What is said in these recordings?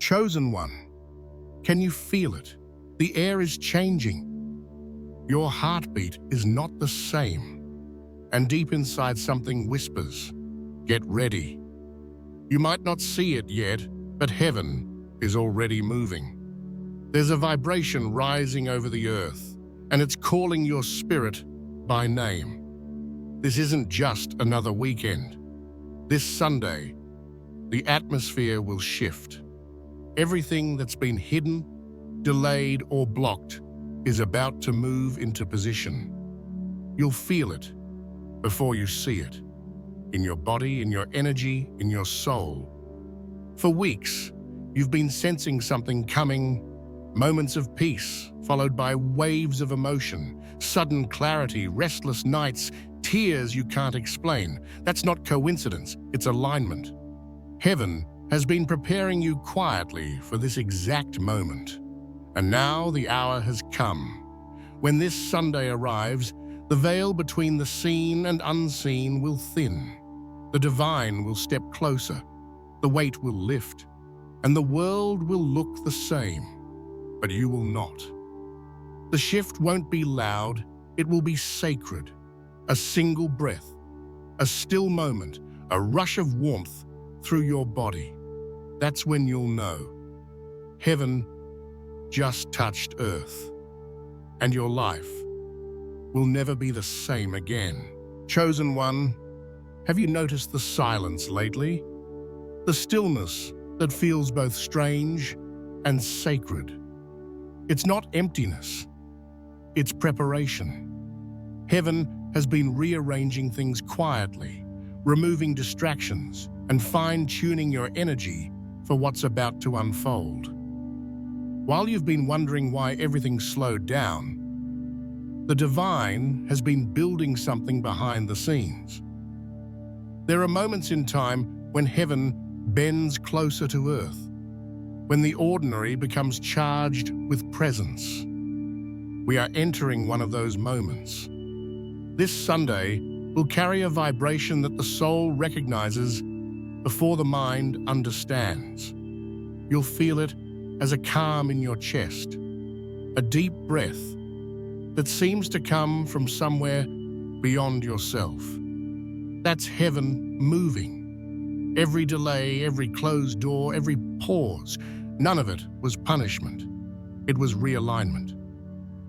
Chosen one, can you feel it? The air is changing. Your heartbeat is not the same. And deep inside something whispers, get ready. You might not see it yet, but heaven is already moving. There's a vibration rising over the earth, and it's calling your spirit by name. This isn't just another weekend. This Sunday, the atmosphere will shift. Everything that's been hidden, delayed, or blocked is about to move into position. You'll feel it before you see it. In your body, in your energy, in your soul. For weeks, you've been sensing something coming, moments of peace, followed by waves of emotion, sudden clarity, restless nights, tears you can't explain. That's not coincidence, it's alignment. Heaven has been preparing you quietly for this exact moment. And now the hour has come. When this Sunday arrives, the veil between the seen and unseen will thin. The divine will step closer, the weight will lift, and the world will look the same, but you will not. The shift won't be loud, it will be sacred. A single breath, a still moment, a rush of warmth through your body. That's when you'll know. Heaven just touched earth, and your life will never be the same again. Chosen one, have you noticed the silence lately? The stillness that feels both strange and sacred. It's not emptiness, it's preparation. Heaven has been rearranging things quietly, removing distractions and fine-tuning your energy for what's about to unfold. While you've been wondering why everything slowed down, the divine has been building something behind the scenes. There are moments in time when heaven bends closer to earth, when the ordinary becomes charged with presence. We are entering one of those moments. This Sunday will carry a vibration that the soul recognizes before the mind understands. You'll feel it as a calm in your chest, a deep breath that seems to come from somewhere beyond yourself. That's heaven moving. Every delay, every closed door, every pause, none of it was punishment. It was realignment.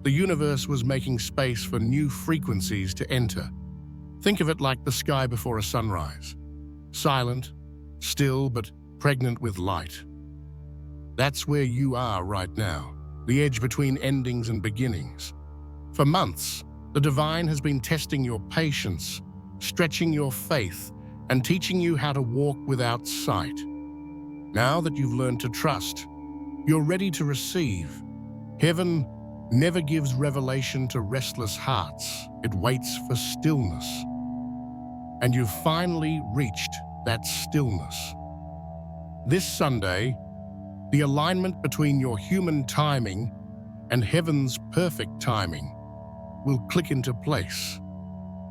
The universe was making space for new frequencies to enter. Think of it like the sky before a sunrise. Silent, still, but pregnant with light. That's where you are right now, the edge between endings and beginnings. For months, the divine has been testing your patience, stretching your faith, and teaching you how to walk without sight. Now that you've learned to trust, you're ready to receive. Heaven never gives revelation to restless hearts. It waits for stillness. And you've finally reached that stillness. This Sunday, the alignment between your human timing and heaven's perfect timing will click into place.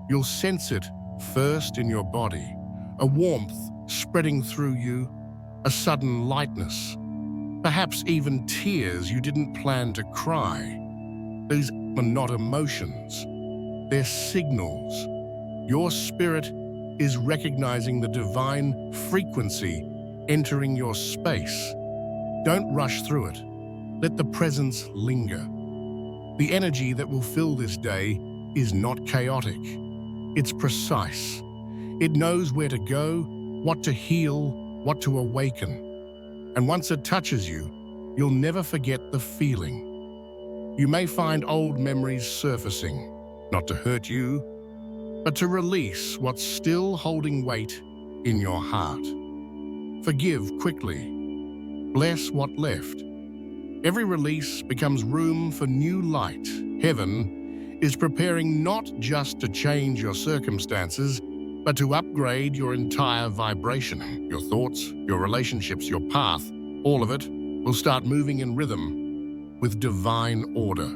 You'll sense it first in your body, a warmth spreading through you, a sudden lightness, perhaps even tears you didn't plan to cry. These are not emotions, they're signals. Your spirit is recognizing the divine frequency entering your space. Don't rush through it. Let the presence linger. The energy that will fill this day is not chaotic. It's precise. It knows where to go, what to heal, what to awaken. And once it touches you, you'll never forget the feeling. You may find old memories surfacing, not to hurt you, but to release what's still holding weight in your heart. Forgive quickly. Bless what left. Every release becomes room for new light. Heaven is preparing not just to change your circumstances, but to upgrade your entire vibration. Your thoughts, your relationships, your path, all of it will start moving in rhythm with divine order.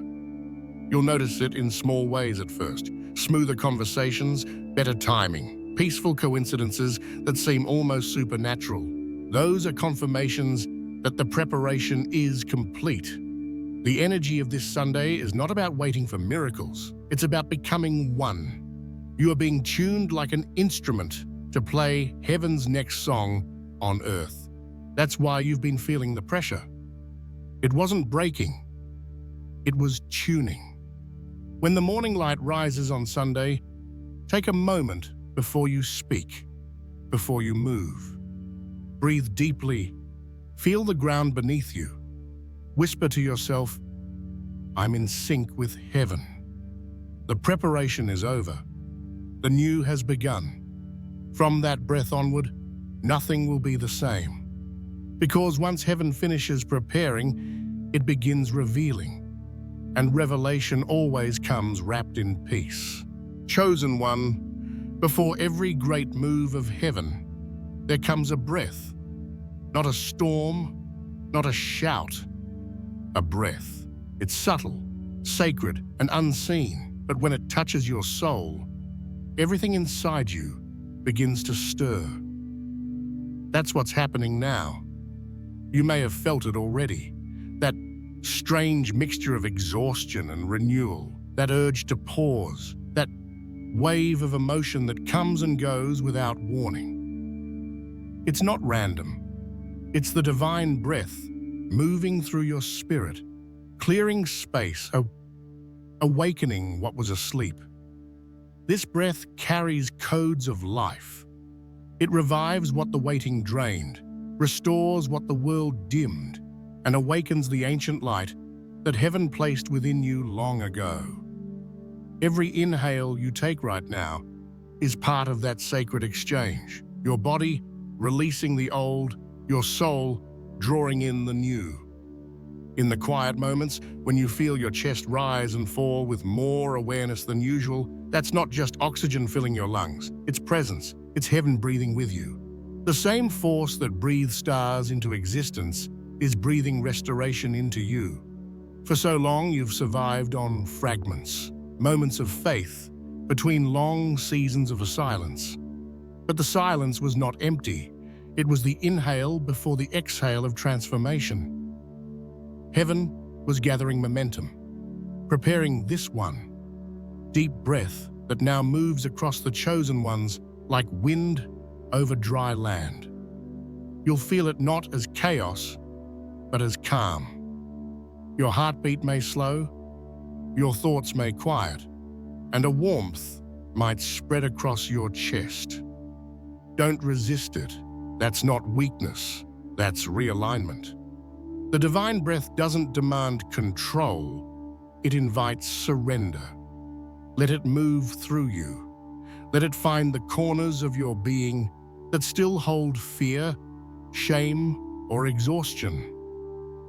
You'll notice it in small ways at first. Smoother conversations, better timing, peaceful coincidences that seem almost supernatural. Those are confirmations that the preparation is complete. The energy of this Sunday is not about waiting for miracles. It's about becoming one. You are being tuned like an instrument to play heaven's next song on earth. That's why you've been feeling the pressure. It wasn't breaking. It was tuning. When the morning light rises on Sunday, take a moment before you speak, before you move. Breathe deeply. Feel the ground beneath you. Whisper to yourself, I'm in sync with heaven. The preparation is over. The new has begun. From that breath onward, nothing will be the same. Because once heaven finishes preparing, it begins revealing. And revelation always comes wrapped in peace. Chosen one, before every great move of heaven, there comes a breath. Not a storm, not a shout, a breath. It's subtle, sacred, and unseen, but when it touches your soul, everything inside you begins to stir. That's what's happening now. You may have felt it already. That strange mixture of exhaustion and renewal, that urge to pause, that wave of emotion that comes and goes without warning. It's not random. It's the divine breath moving through your spirit, clearing space, awakening what was asleep. This breath carries codes of life. It revives what the waiting drained, restores what the world dimmed, and awakens the ancient light that heaven placed within you long ago. Every inhale you take right now is part of that sacred exchange. Your body releasing the old, your soul drawing in the new. In the quiet moments, when you feel your chest rise and fall with more awareness than usual, that's not just oxygen filling your lungs. It's presence. It's heaven breathing with you. The same force that breathes stars into existence is breathing restoration into you. For so long, you've survived on fragments, moments of faith, between long seasons of silence. But the silence was not empty. It was the inhale before the exhale of transformation. Heaven was gathering momentum, preparing this one. Deep breath that now moves across the chosen ones like wind over dry land. You'll feel it not as chaos, but as calm. Your heartbeat may slow, your thoughts may quiet, and a warmth might spread across your chest. Don't resist it. That's not weakness, that's realignment. The divine breath doesn't demand control, it invites surrender. Let it move through you. Let it find the corners of your being that still hold fear, shame, or exhaustion.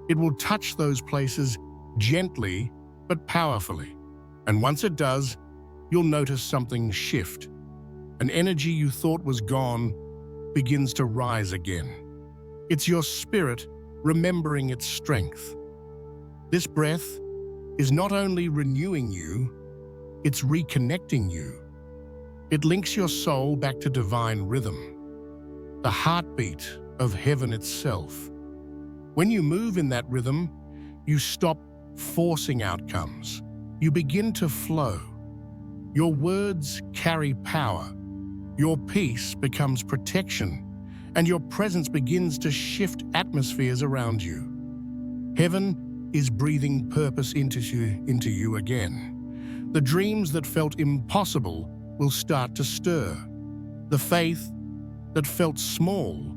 It will touch those places gently but powerfully. And once it does, you'll notice something shift. An energy you thought was gone begins to rise again. It's your spirit remembering its strength. This breath is not only renewing you, it's reconnecting you. It links your soul back to divine rhythm, the heartbeat of heaven itself. When you move in that rhythm, you stop forcing outcomes. You begin to flow. Your words carry power. Your peace becomes protection, and your presence begins to shift atmospheres around you. Heaven is breathing purpose into you again. The dreams that felt impossible will start to stir. The faith that felt small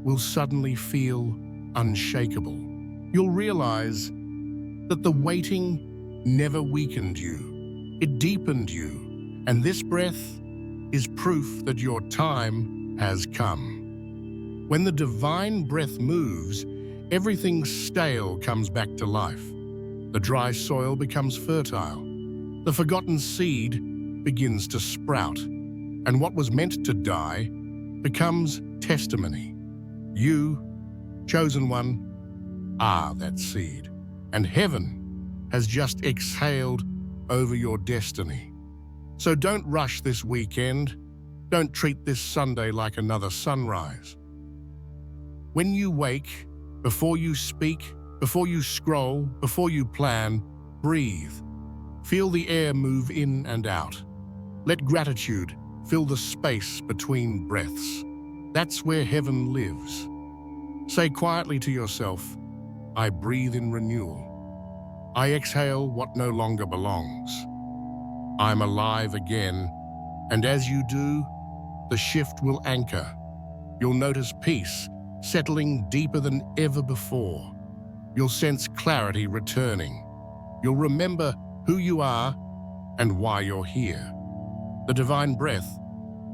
will suddenly feel unshakable. You'll realize that the waiting never weakened you. It deepened you, and this breath is proof that your time has come. When the divine breath moves, everything stale comes back to life. The dry soil becomes fertile. The forgotten seed begins to sprout. And what was meant to die becomes testimony. You, chosen one, are that seed. And heaven has just exhaled over your destiny. So don't rush this weekend. Don't treat this Sunday like another sunrise. When you wake, Before you speak, before you scroll, before you plan, breathe. Feel the air move in and out. Let gratitude fill the space between breaths. That's where heaven lives. Say quietly to yourself, I breathe in renewal. I exhale what no longer belongs. I'm alive again, and as you do, the shift will anchor. You'll notice peace settling deeper than ever before. You'll sense clarity returning. You'll remember who you are and why you're here. The divine breath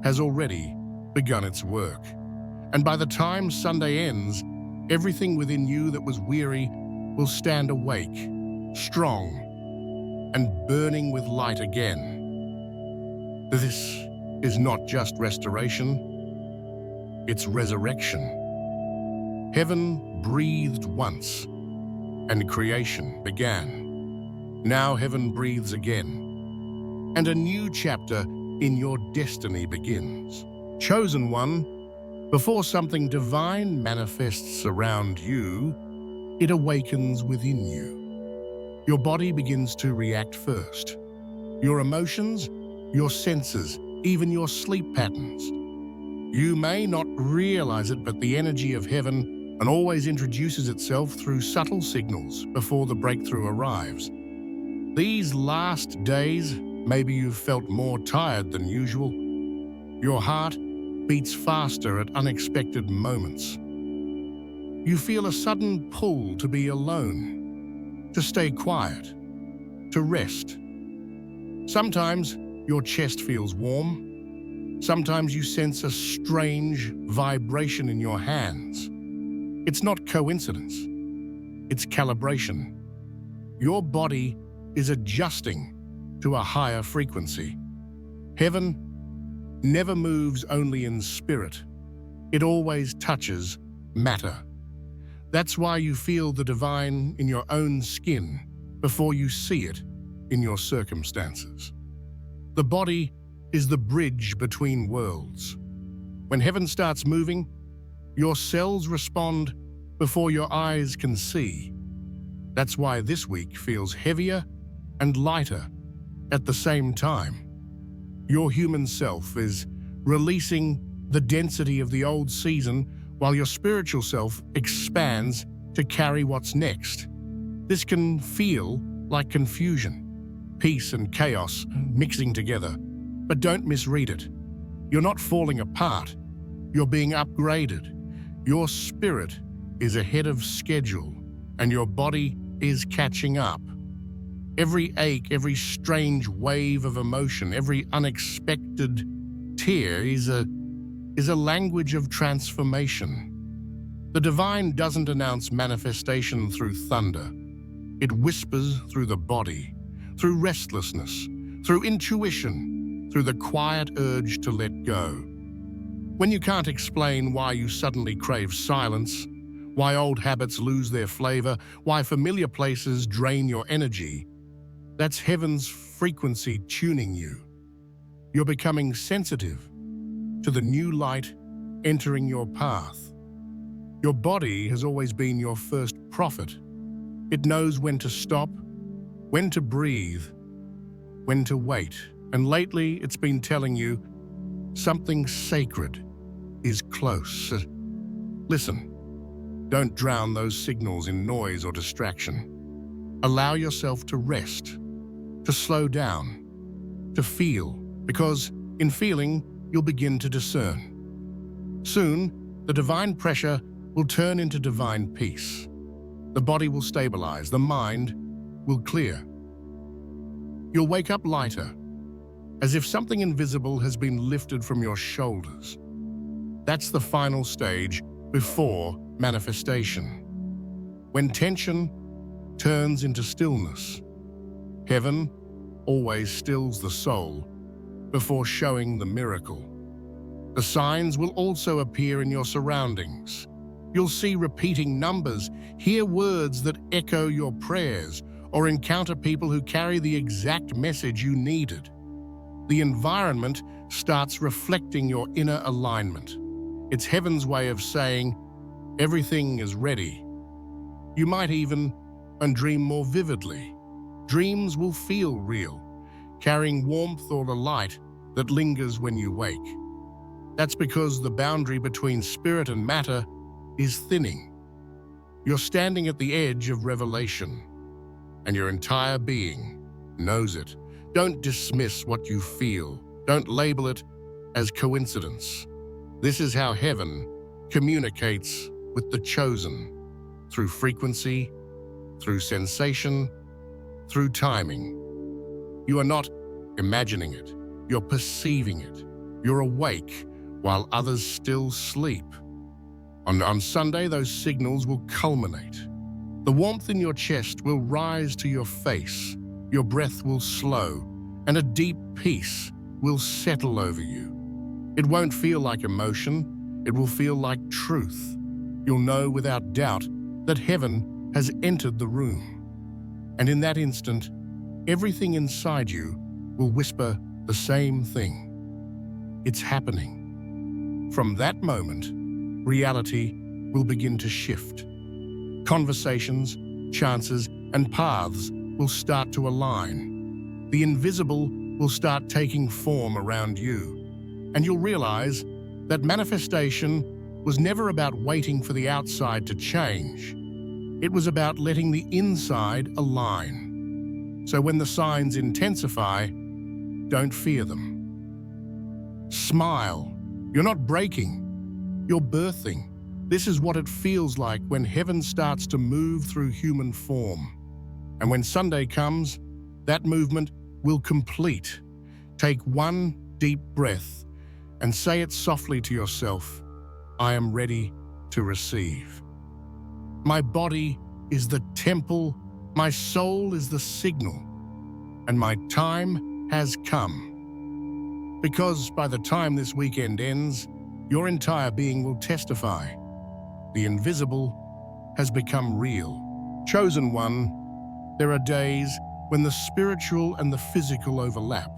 has already begun its work. And by the time Sunday ends, everything within you that was weary will stand awake, strong, and burning with light again. This is not just restoration, it's resurrection. Heaven breathed once, and creation began. Now heaven breathes again, and a new chapter in your destiny begins. Chosen one, before something divine manifests around you, it awakens within you. Your body begins to react first. Your emotions, your senses, even your sleep patterns. You may not realize it, but the energy of heaven always introduces itself through subtle signals before the breakthrough arrives. These last days, maybe you've felt more tired than usual. Your heart beats faster at unexpected moments. You feel a sudden pull to be alone, to stay quiet, to rest. Sometimes your chest feels warm. Sometimes you sense a strange vibration in your hands. It's not coincidence. It's calibration. Your body is adjusting to a higher frequency. Heaven never moves only in spirit. It always touches matter. That's why you feel the divine in your own skin before you see it in your circumstances. The body is the bridge between worlds. When heaven starts moving, your cells respond before your eyes can see. That's why this week feels heavier and lighter at the same time. Your human self is releasing the density of the old season while your spiritual self expands to carry what's next. This can feel like confusion, peace and chaos mixing together. But don't misread it. You're not falling apart. You're being upgraded. Your spirit is ahead of schedule, and your body is catching up. Every ache, every strange wave of emotion, every unexpected tear is a language of transformation. The divine doesn't announce manifestation through thunder. It whispers through the body, through restlessness, through intuition, through the quiet urge to let go. When you can't explain why you suddenly crave silence, why old habits lose their flavor, why familiar places drain your energy, that's heaven's frequency tuning you. You're becoming sensitive to the new light entering your path. Your body has always been your first prophet. It knows when to stop, when to breathe, when to wait. And lately, it's been telling you something sacred is close. Listen, don't drown those signals in noise or distraction. Allow yourself to rest, to slow down, to feel, because in feeling, you'll begin to discern. Soon, the divine pressure will turn into divine peace. The body will stabilize, the mind will clear. You'll wake up lighter, as if something invisible has been lifted from your shoulders. That's the final stage before manifestation. When tension turns into stillness, heaven always stills the soul before showing the miracle. The signs will also appear in your surroundings. You'll see repeating numbers, hear words that echo your prayers, or encounter people who carry the exact message you needed. The environment starts reflecting your inner alignment. It's heaven's way of saying, everything is ready. You might even dream more vividly. Dreams will feel real, carrying warmth or the light that lingers when you wake. That's because the boundary between spirit and matter is thinning. You're standing at the edge of revelation, and your entire being knows it. Don't dismiss what you feel. Don't label it as coincidence. This is how heaven communicates with the chosen, through frequency, through sensation, through timing. You are not imagining it. You're perceiving it. You're awake while others still sleep. On Sunday, those signals will culminate. The warmth in your chest will rise to your face. Your breath will slow, and a deep peace will settle over you. It won't feel like emotion. It will feel like truth. You'll know without doubt that heaven has entered the room. And in that instant, everything inside you will whisper the same thing. It's happening. From that moment, reality will begin to shift. Conversations, chances, and paths will start to align. The invisible will start taking form around you. And you'll realize that manifestation was never about waiting for the outside to change. It was about letting the inside align. So when the signs intensify, don't fear them. Smile. You're not breaking. You're birthing. This is what it feels like when heaven starts to move through human form. And when Sunday comes, that movement will complete. Take one deep breath and say it softly to yourself, I am ready to receive. My body is the temple, my soul is the signal, and my time has come. Because by the time this weekend ends, your entire being will testify. The invisible has become real. Chosen one, there are days when the spiritual and the physical overlap,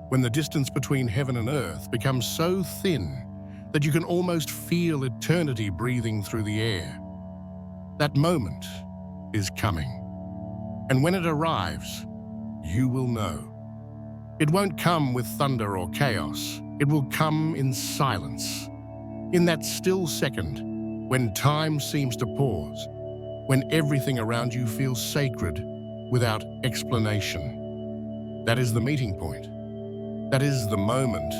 when the distance between heaven and earth becomes so thin that you can almost feel eternity breathing through the air. That moment is coming. And when it arrives, you will know. It won't come with thunder or chaos. It will come in silence. In that still second, when time seems to pause, when everything around you feels sacred without explanation. That is the meeting point. That is the moment.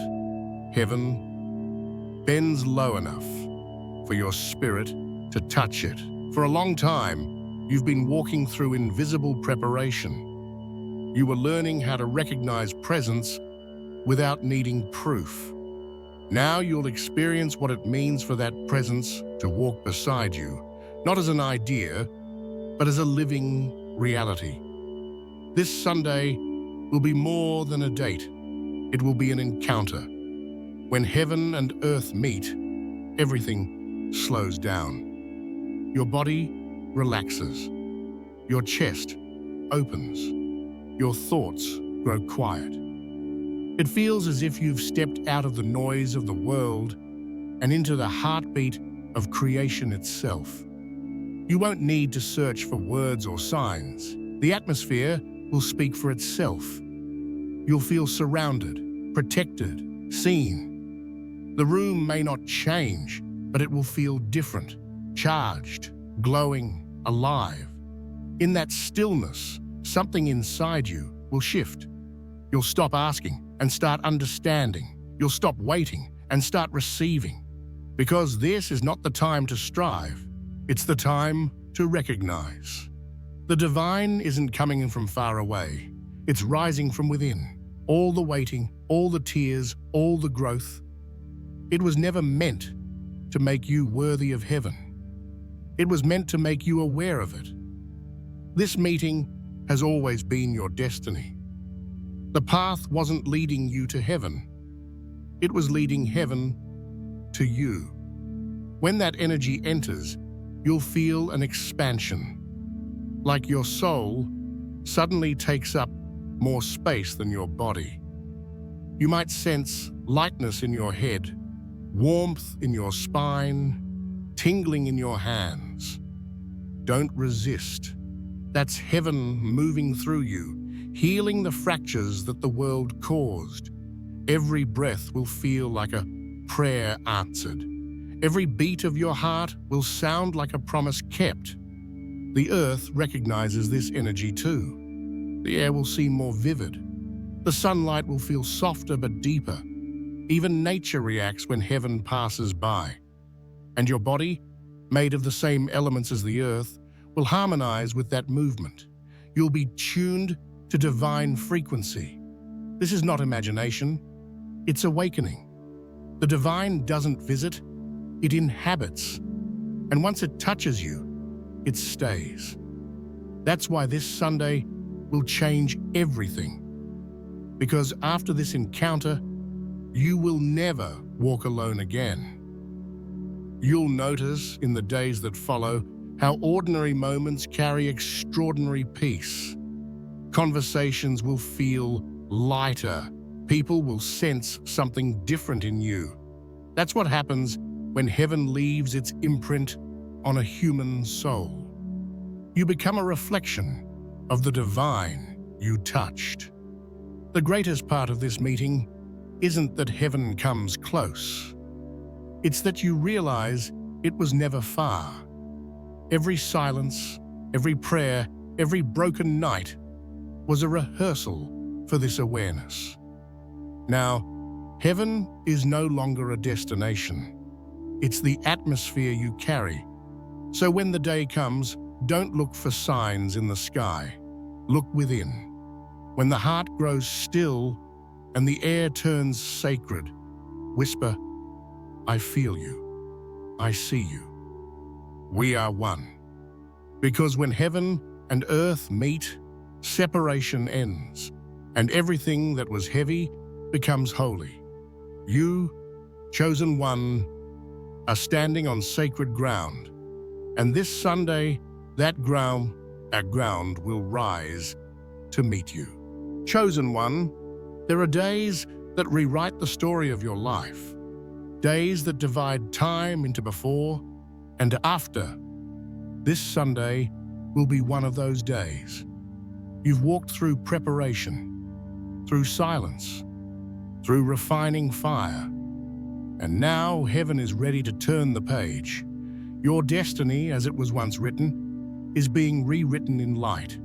Heaven bends low enough for your spirit to touch it. For a long time, you've been walking through invisible preparation. You were learning how to recognize presence without needing proof. Now you'll experience what it means for that presence to walk beside you, not as an idea, but as a living reality. This Sunday will be more than a date. It will be an encounter. When heaven and earth meet, everything slows down. Your body relaxes. Your chest opens. Your thoughts grow quiet. It feels as if you've stepped out of the noise of the world and into the heartbeat of creation itself. You won't need to search for words or signs. The atmosphere will speak for itself. You'll feel surrounded, protected, seen. The room may not change, but it will feel different, charged, glowing, alive. In that stillness, something inside you will shift. You'll stop asking and start understanding. You'll stop waiting and start receiving. Because this is not the time to strive. It's the time to recognize. The divine isn't coming in from far away. It's rising from within. All the waiting, all the tears, all the growth. It was never meant to make you worthy of heaven. It was meant to make you aware of it. This meeting has always been your destiny. The path wasn't leading you to heaven. It was leading heaven to you. When that energy enters, you'll feel an expansion, like your soul suddenly takes up more space than your body. You might sense lightness in your head, warmth in your spine, tingling in your hands. Don't resist. That's heaven moving through you, healing the fractures that the world caused. Every breath will feel like a prayer answered. Every beat of your heart will sound like a promise kept. The earth recognizes this energy too. The air will seem more vivid. The sunlight will feel softer but deeper. Even nature reacts when heaven passes by. And your body, made of the same elements as the earth, will harmonize with that movement. You'll be tuned to divine frequency. This is not imagination, it's awakening. The divine doesn't visit, it inhabits. And once it touches you, it stays. That's why this Sunday will change everything. Because after this encounter, you will never walk alone again. You'll notice in the days that follow how ordinary moments carry extraordinary peace. Conversations will feel lighter. People will sense something different in you. That's what happens when heaven leaves its imprint on a human soul. You become a reflection of the divine you touched. The greatest part of this meeting isn't that heaven comes close. It's that you realize it was never far. Every silence, every prayer, every broken night was a rehearsal for this awareness. Now, heaven is no longer a destination. It's the atmosphere you carry. So when the day comes, don't look for signs in the sky. Look within. When the heart grows still and the air turns sacred, whisper, I feel you. I see you. We are one. Because when heaven and earth meet, separation ends, and everything that was heavy becomes holy. You, chosen one, are standing on sacred ground, and this Sunday, that ground will rise to meet you. Chosen one, there are days that rewrite the story of your life, days that divide time into before and after. This Sunday will be one of those days. You've walked through preparation, through silence, through refining fire, and now heaven is ready to turn the page. Your destiny, as it was once written, is being rewritten in light.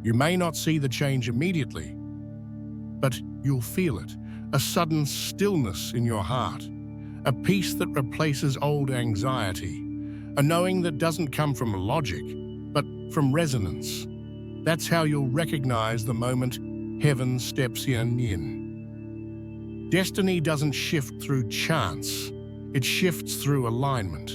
You may not see the change immediately, but you'll feel it, a sudden stillness in your heart, a peace that replaces old anxiety, a knowing that doesn't come from logic, but from resonance. That's how you'll recognize the moment heaven steps in. Destiny doesn't shift through chance, it shifts through alignment.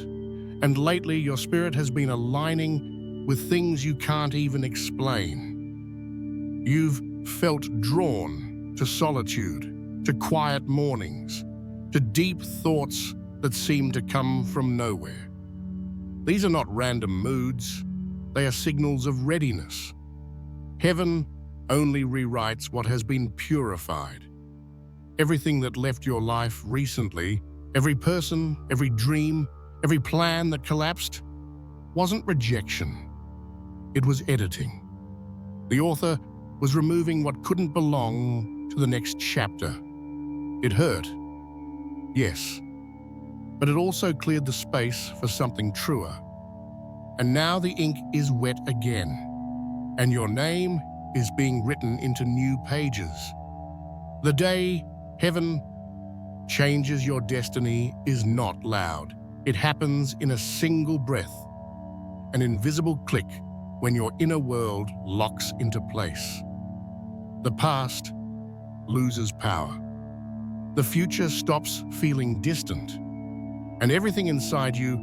And lately, your spirit has been aligning with things you can't even explain. You've felt drawn to solitude, to quiet mornings, to deep thoughts that seem to come from nowhere. These are not random moods, they are signals of readiness. Heaven only rewrites what has been purified. Everything that left your life recently, every person, every dream, every plan that collapsed, wasn't rejection. It was editing. The author was removing what couldn't belong to the next chapter. It hurt, yes, but it also cleared the space for something truer. And now the ink is wet again, and your name is being written into new pages. The day heaven changes your destiny is not loud. It happens in a single breath, an invisible click when your inner world locks into place. The past loses power. The future stops feeling distant, and everything inside you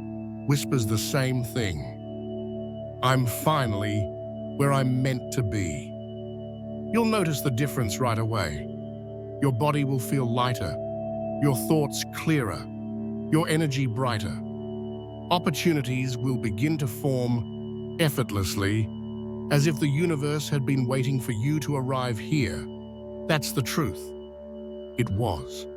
whispers the same thing. I'm finally where I'm meant to be. You'll notice the difference right away. Your body will feel lighter, your thoughts clearer, your energy brighter. Opportunities will begin to form effortlessly, as if the universe had been waiting for you to arrive here. That's the truth. It was.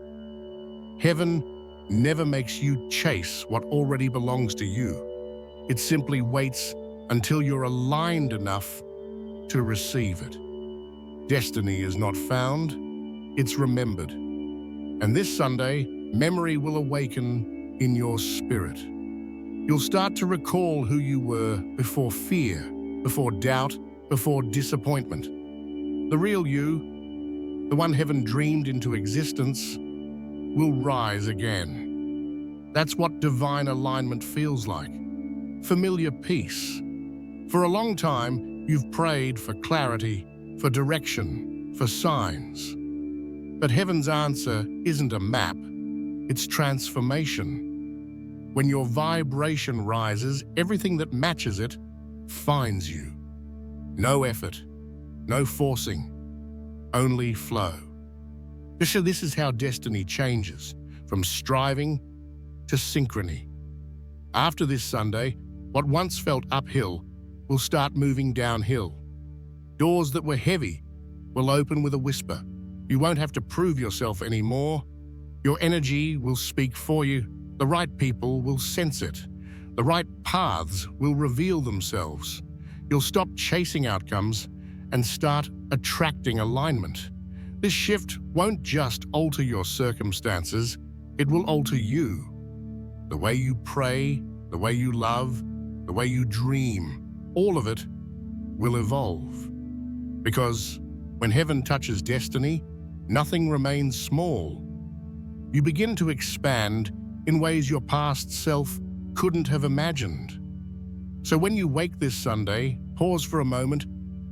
Heaven never makes you chase what already belongs to you. It simply waits until you're aligned enough to receive it. Destiny is not found, it's remembered. And this Sunday, memory will awaken in your spirit. You'll start to recall who you were before fear, before doubt, before disappointment. The real you, the one heaven dreamed into existence, will rise again. That's what divine alignment feels like. Familiar peace. For a long time, you've prayed for clarity, for direction, for signs. But heaven's answer isn't a map, it's transformation. When your vibration rises, everything that matches it finds you. No effort, no forcing, only flow. This is how destiny changes, from striving to synchrony. After this Sunday, what once felt uphill will start moving downhill. Doors that were heavy will open with a whisper. You won't have to prove yourself anymore. Your energy will speak for you. The right people will sense it. The right paths will reveal themselves. You'll stop chasing outcomes and start attracting alignment. This shift won't just alter your circumstances, it will alter you. The way you pray, the way you love, the way you dream, all of it will evolve. Because when heaven touches destiny, nothing remains small. You begin to expand in ways your past self couldn't have imagined. So when you wake this Sunday, pause for a moment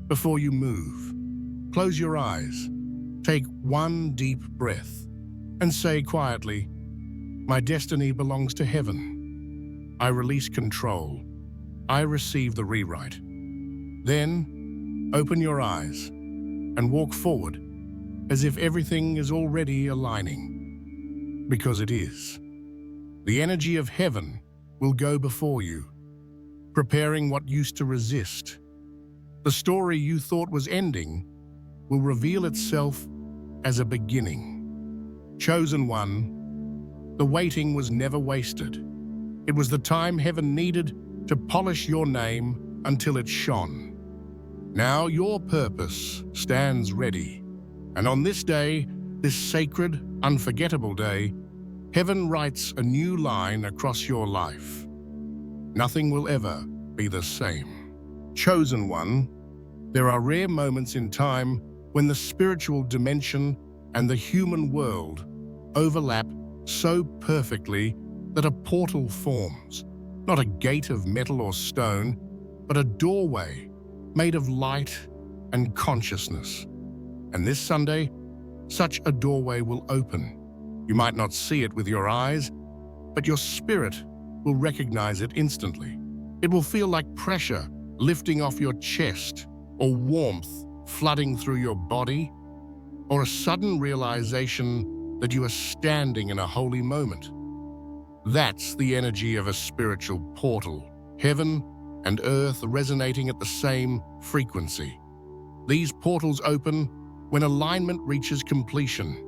before you move. Close your eyes, take one deep breath, and say quietly, "My destiny belongs to heaven. I release control. I receive the rewrite." Then, open your eyes and walk forward as if everything is already aligning. Because it is. The energy of heaven will go before you, preparing what used to resist. The story you thought was ending will reveal itself as a beginning. Chosen one, the waiting was never wasted. It was the time heaven needed to polish your name until it shone. Now your purpose stands ready. And on this day, this sacred, unforgettable day, heaven writes a new line across your life. Nothing will ever be the same. Chosen one, there are rare moments in time when the spiritual dimension and the human world overlap so perfectly that a portal forms. Not a gate of metal or stone, but a doorway made of light and consciousness. And this Sunday, such a doorway will open. You might not see it with your eyes, but your spirit will recognize it instantly. It will feel like pressure lifting off your chest, or warmth flooding through your body, or a sudden realization that you are standing in a holy moment. That's the energy of a spiritual portal, heaven and earth resonating at the same frequency. These portals open when alignment reaches completion.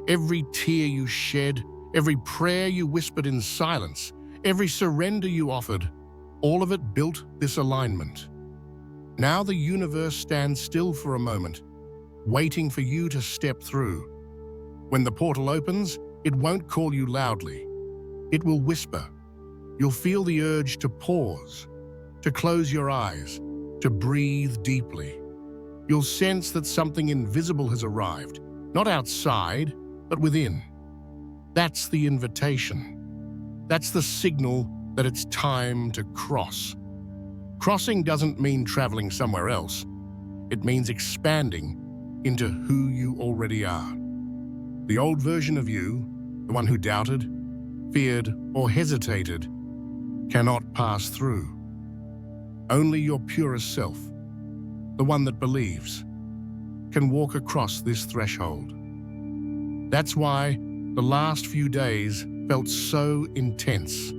Every tear you shed, every prayer you whispered in silence, every surrender you offered, all of it built this alignment. Now the universe stands still for a moment, waiting for you to step through. When the portal opens, it won't call you loudly. It will whisper. You'll feel the urge to pause, to close your eyes, to breathe deeply. You'll sense that something invisible has arrived, not outside, but within. That's the invitation. That's the signal that it's time to cross. Crossing doesn't mean traveling somewhere else. It means expanding into who you already are. The old version of you, the one who doubted, feared, or hesitated, cannot pass through. Only your purest self, the one that believes, can walk across this threshold. That's why the last few days felt so intense.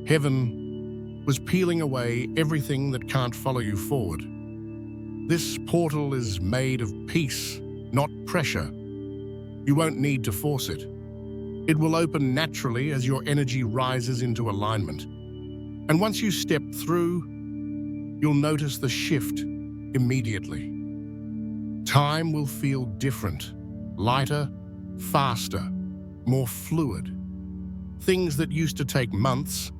Heaven was peeling away everything that can't follow you forward. This portal is made of peace, not pressure. You won't need to force it. It will open naturally as your energy rises into alignment. And once you step through, you'll notice the shift immediately. Time will feel different, lighter, faster, more fluid. Things that used to take months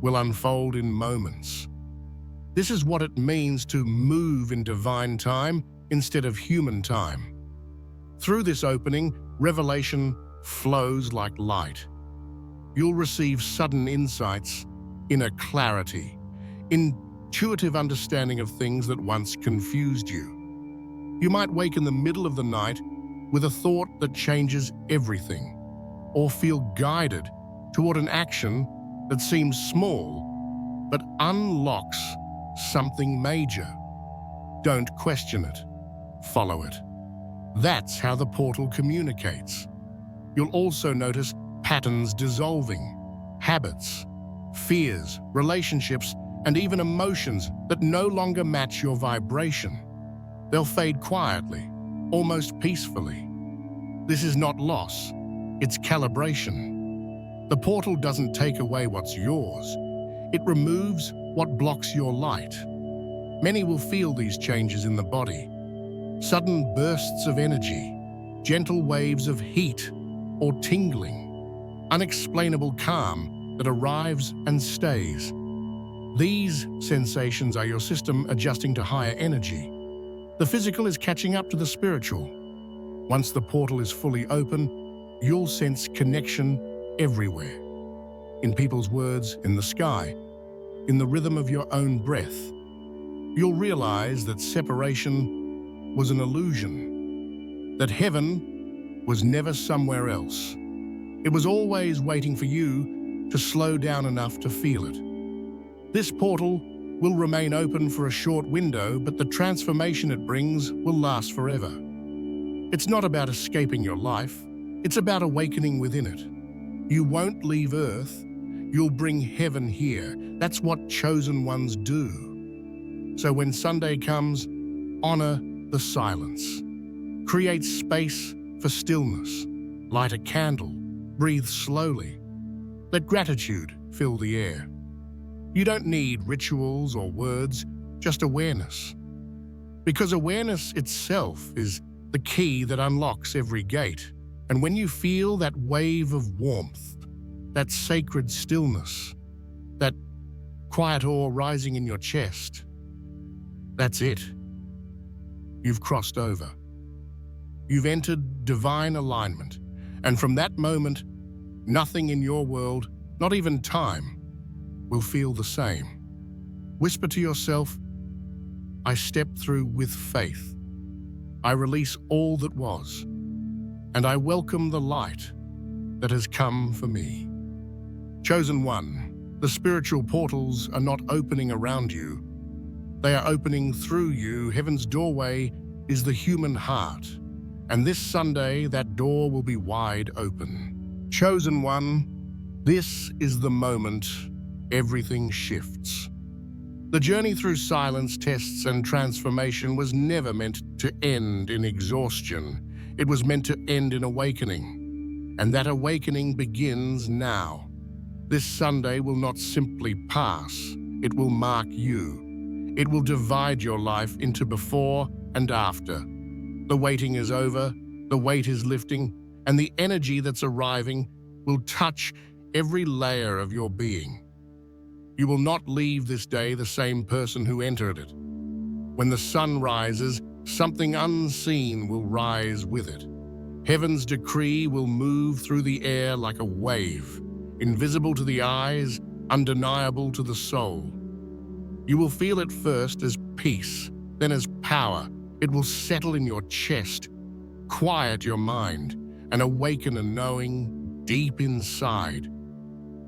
will unfold in moments. This is what it means to move in divine time instead of human time. Through this opening, revelation flows like light. You'll receive sudden insights, inner clarity, intuitive understanding of things that once confused you. You might wake in the middle of the night with a thought that changes everything, or feel guided toward an action that seems small but unlocks something major. Don't question it, follow it. That's how the portal communicates. You'll also notice patterns dissolving, habits, fears, relationships, and even emotions that no longer match your vibration. They'll fade quietly, almost peacefully. This is not loss, it's calibration. The portal doesn't take away what's yours. It removes what blocks your light. Many will feel these changes in the body. Sudden bursts of energy, gentle waves of heat or tingling, unexplainable calm that arrives and stays. These sensations are your system adjusting to higher energy. The physical is catching up to the spiritual. Once the portal is fully open, you'll sense connection everywhere. In people's words, in the sky, in the rhythm of your own breath. You'll realize that separation was an illusion, that heaven was never somewhere else. It was always waiting for you to slow down enough to feel it. This portal will remain open for a short window, but the transformation it brings will last forever. It's not about escaping your life, it's about awakening within it. You won't leave Earth, you'll bring heaven here. That's what chosen ones do. So when Sunday comes, honor the silence. Create space for stillness. Light a candle, breathe slowly. Let gratitude fill the air. You don't need rituals or words, just awareness. Because awareness itself is the key that unlocks every gate. And when you feel that wave of warmth, that sacred stillness, that quiet awe rising in your chest, that's it. You've crossed over. You've entered divine alignment. And from that moment, nothing in your world, not even time, will feel the same. Whisper to yourself, I step through with faith. I release all that was, and I welcome the light that has come for me. Chosen one, the spiritual portals are not opening around you. They are opening through you. Heaven's doorway is the human heart, and this Sunday that door will be wide open. Chosen one, this is the moment everything shifts. The journey through silence, tests, and transformation was never meant to end in exhaustion. It was meant to end in awakening. And that awakening begins now. This Sunday will not simply pass. It will mark you. It will divide your life into before and after. The waiting is over, the weight is lifting, and the energy that's arriving will touch every layer of your being. You will not leave this day the same person who entered it. When the sun rises, something unseen will rise with it. Heaven's decree will move through the air like a wave, invisible to the eyes, undeniable to the soul. You will feel it first as peace, then as power. It will settle in your chest, quiet your mind, and awaken a knowing deep inside.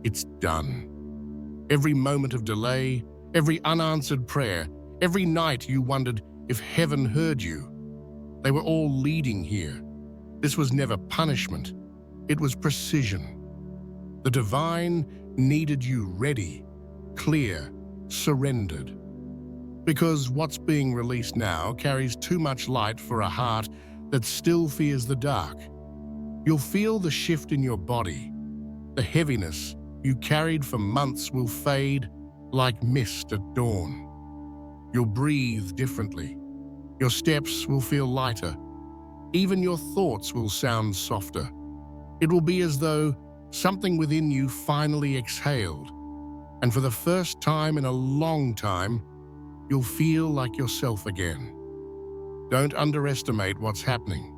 It's done. Every moment of delay, every unanswered prayer, every night you wondered if heaven heard you, they were all leading here. This was never punishment, it was precision. The divine needed you ready, clear, surrendered. Because what's being released now carries too much light for a heart that still fears the dark. You'll feel the shift in your body. The heaviness you carried for months will fade like mist at dawn. You'll breathe differently. Your steps will feel lighter. Even your thoughts will sound softer. It will be as though something within you finally exhaled, and for the first time in a long time, you'll feel like yourself again. Don't underestimate what's happening.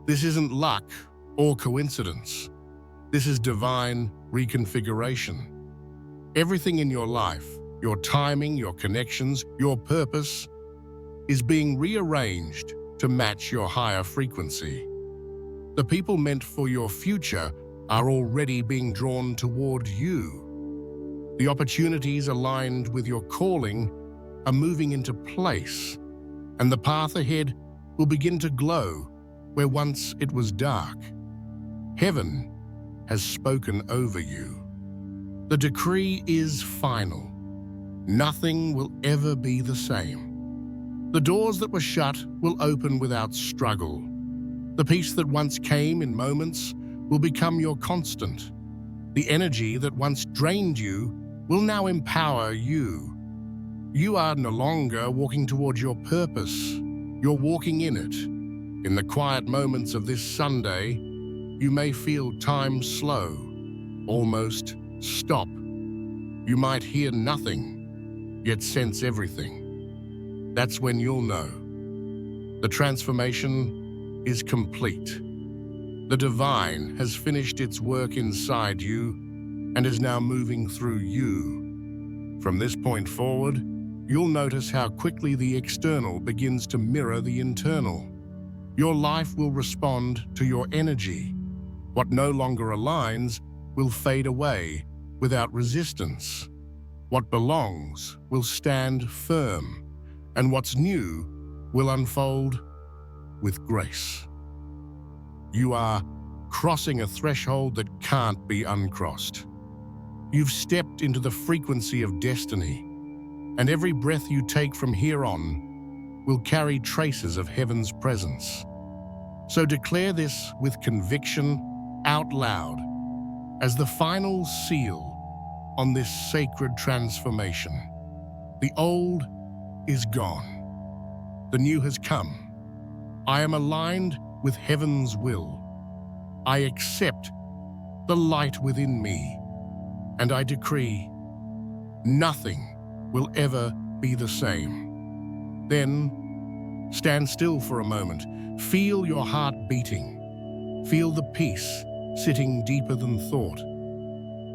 This isn't luck or coincidence. This is divine reconfiguration. Everything in your life, your timing, your connections, your purpose, is being rearranged to match your higher frequency. The people meant for your future are already being drawn toward you. The opportunities aligned with your calling are moving into place, and the path ahead will begin to glow where once it was dark. Heaven has spoken over you. The decree is final. Nothing will ever be the same. The doors that were shut will open without struggle. The peace that once came in moments will become your constant. The energy that once drained you will now empower you. You are no longer walking towards your purpose. You're walking in it. In the quiet moments of this Sunday, you may feel time slow, almost stop. You might hear nothing, yet sense everything. That's when you'll know. The transformation is complete. The divine has finished its work inside you and is now moving through you. From this point forward, you'll notice how quickly the external begins to mirror the internal. Your life will respond to your energy. What no longer aligns will fade away without resistance. What belongs will stand firm, and what's new will unfold with grace. You are crossing a threshold that can't be uncrossed. You've stepped into the frequency of destiny, and every breath you take from here on will carry traces of heaven's presence. So declare this with conviction out loud as the final seal on this sacred transformation. The old is gone. The new has come. I am aligned with heaven's will. I accept the light within me, and I decree nothing will ever be the same. Then, stand still for a moment. Feel your heart beating. Feel the peace sitting deeper than thought.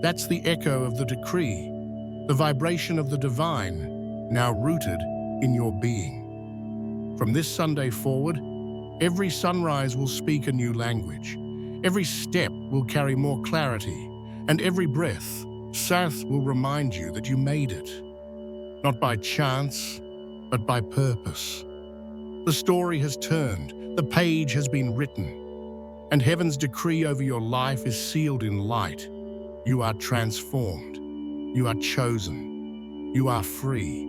That's the echo of the decree, the vibration of the divine, now rooted in your being. From this Sunday forward, every sunrise will speak a new language. Every step will carry more clarity, and every breath, south will remind you that you made it. Not by chance, but by purpose. The story has turned, the page has been written, and heaven's decree over your life is sealed in light. You are transformed. You are chosen. You are free.